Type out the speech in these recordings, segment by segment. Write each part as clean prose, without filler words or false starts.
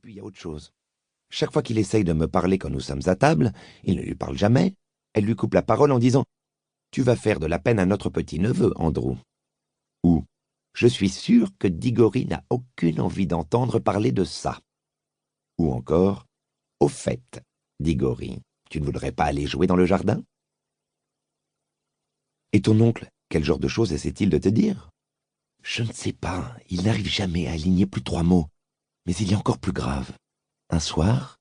puis il y a autre chose. Chaque fois qu'il essaye de me parler quand nous sommes à table, il ne lui parle jamais. Elle lui coupe la parole en disant « Tu vas faire de la peine à notre petit-neveu, Andrew. » Ou « Je suis sûr que Diggory n'a aucune envie d'entendre parler de ça. » Ou encore « Au fait, Diggory, tu ne voudrais pas aller jouer dans le jardin ?» Et ton oncle, quel genre de choses essaie-t-il de te dire? Je ne sais pas, il n'arrive jamais à aligner plus 3 mots. Mais il y a encore plus grave. Un soir,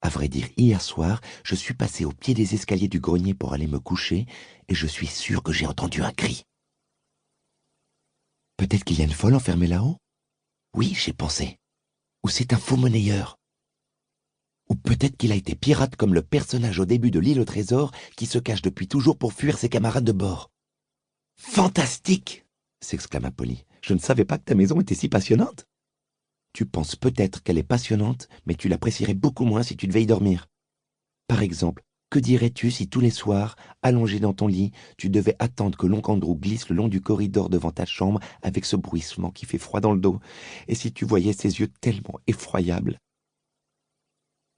à vrai dire hier soir, je suis passé au pied des escaliers du grenier pour aller me coucher et je suis sûr que j'ai entendu un cri. Peut-être qu'il y a une folle enfermée là-haut? Oui, j'ai pensé. Ou c'est un faux monnayeur. Ou peut-être qu'il a été pirate comme le personnage au début de l'île au trésor qui se cache depuis toujours pour fuir ses camarades de bord. Fantastique! S'exclama Polly. Je ne savais pas que ta maison était si passionnante. Tu penses peut-être qu'elle est passionnante, mais tu l'apprécierais beaucoup moins si tu devais y dormir. Par exemple, que dirais-tu si tous les soirs, allongé dans ton lit, tu devais attendre que l'oncle Andrew glisse le long du corridor devant ta chambre avec ce bruissement qui fait froid dans le dos, et si tu voyais ses yeux tellement effroyables?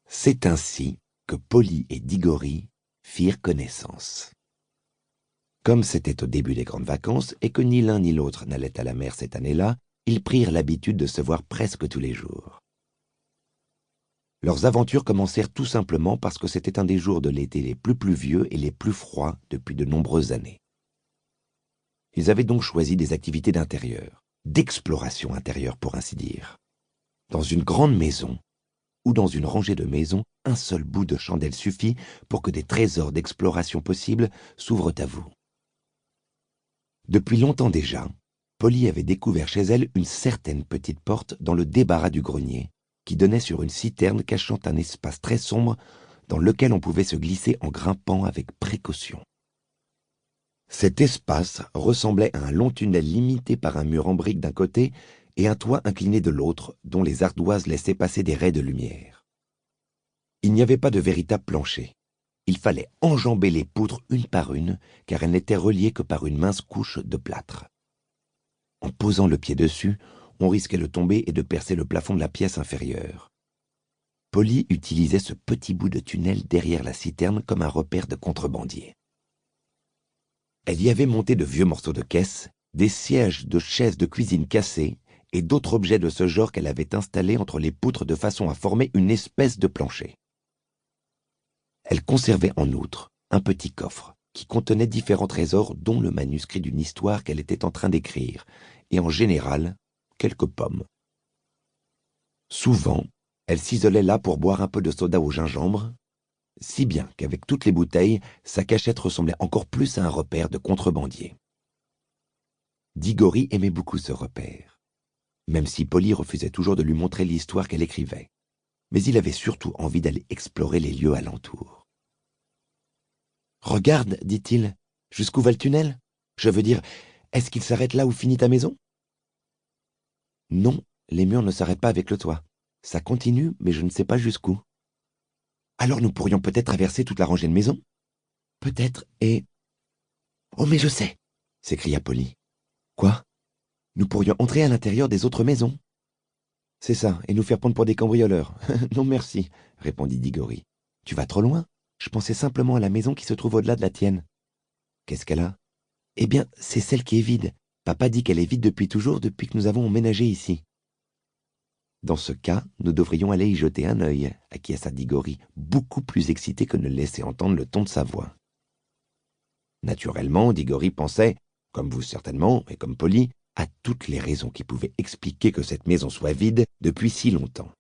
C'est ainsi que Polly et Diggory firent connaissance. Comme c'était au début des grandes vacances et que ni l'un ni l'autre n'allait à la mer cette année-là, ils prirent l'habitude de se voir presque tous les jours. Leurs aventures commencèrent tout simplement parce que c'était un des jours de l'été les plus pluvieux et les plus froids depuis de nombreuses années. Ils avaient donc choisi des activités d'intérieur, d'exploration intérieure pour ainsi dire. Dans une grande maison, ou dans une rangée de maisons, un seul bout de chandelle suffit pour que des trésors d'exploration possibles s'ouvrent à vous. Depuis longtemps déjà, Polly avait découvert chez elle une certaine petite porte dans le débarras du grenier, qui donnait sur une citerne cachant un espace très sombre dans lequel on pouvait se glisser en grimpant avec précaution. Cet espace ressemblait à un long tunnel limité par un mur en briques d'un côté et un toit incliné de l'autre, dont les ardoises laissaient passer des raies de lumière. Il n'y avait pas de véritable plancher. Il fallait enjamber les poutres une par une, car elles n'étaient reliées que par une mince couche de plâtre. En posant le pied dessus, on risquait de tomber et de percer le plafond de la pièce inférieure. Polly utilisait ce petit bout de tunnel derrière la citerne comme un repère de contrebandier. Elle y avait monté de vieux morceaux de caisse, des sièges de chaises de cuisine cassés et d'autres objets de ce genre qu'elle avait installés entre les poutres de façon à former une espèce de plancher. Elle conservait en outre un petit coffre qui contenait différents trésors dont le manuscrit d'une histoire qu'elle était en train d'écrire, et en général, quelques pommes. Souvent, elle s'isolait là pour boire un peu de soda au gingembre, si bien qu'avec toutes les bouteilles, sa cachette ressemblait encore plus à un repère de contrebandier. Diggory aimait beaucoup ce repère, même si Polly refusait toujours de lui montrer l'histoire qu'elle écrivait. Mais il avait surtout envie d'aller explorer les lieux alentours. « Regarde, dit-il, jusqu'où va le tunnel? Je veux dire, est-ce qu'il s'arrête là où finit ta maison? » Non, les murs ne s'arrêtent pas avec le toit. Ça continue, mais je ne sais pas jusqu'où. Alors nous pourrions peut-être traverser toute la rangée de maisons? Peut-être, et... Oh, mais je sais! S'écria Polly. Quoi? Nous pourrions entrer à l'intérieur des autres maisons. C'est ça, et nous faire prendre pour des cambrioleurs. Non merci, répondit Diggory. Tu vas trop loin. Je pensais simplement à la maison qui se trouve au-delà de la tienne. Qu'est-ce qu'elle a? Eh bien, c'est celle qui est vide. Papa dit qu'elle est vide depuis toujours, depuis que nous avons emménagé ici. Dans ce cas, nous devrions aller y jeter un œil, acquiesça Diggory, beaucoup plus excité que ne laissait entendre le ton de sa voix. Naturellement, Diggory pensait, comme vous certainement, et comme Polly, à toutes les raisons qui pouvaient expliquer que cette maison soit vide depuis si longtemps.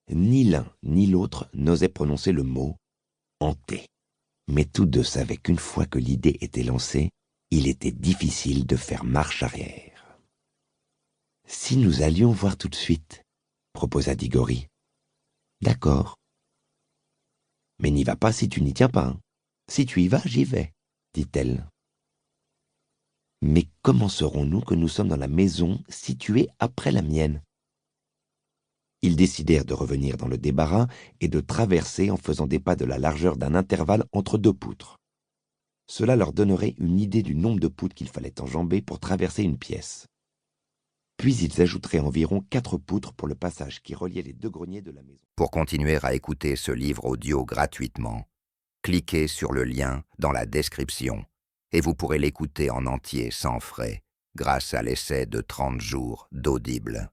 Ni l'un ni l'autre n'osait prononcer le mot « hanté ». Mais tous deux savaient qu'une fois que l'idée était lancée, il était difficile de faire marche arrière. « Si nous allions voir tout de suite », proposa Diggory. « D'accord. »« Mais n'y va pas si tu n'y tiens pas. Hein. Si tu y vas, j'y vais, » dit-elle. « Mais comment saurons-nous que nous sommes dans la maison située après la mienne ?» Ils décidèrent de revenir dans le débarras et de traverser en faisant des pas de la largeur d'un intervalle entre 2 poutres. Cela leur donnerait une idée du nombre de poutres qu'il fallait enjamber pour traverser une pièce. Puis ils ajouteraient environ 4 poutres pour le passage qui reliait les 2 greniers de la maison. Pour continuer à écouter ce livre audio gratuitement, cliquez sur le lien dans la description et vous pourrez l'écouter en entier sans frais grâce à l'essai de 30 jours d'Audible.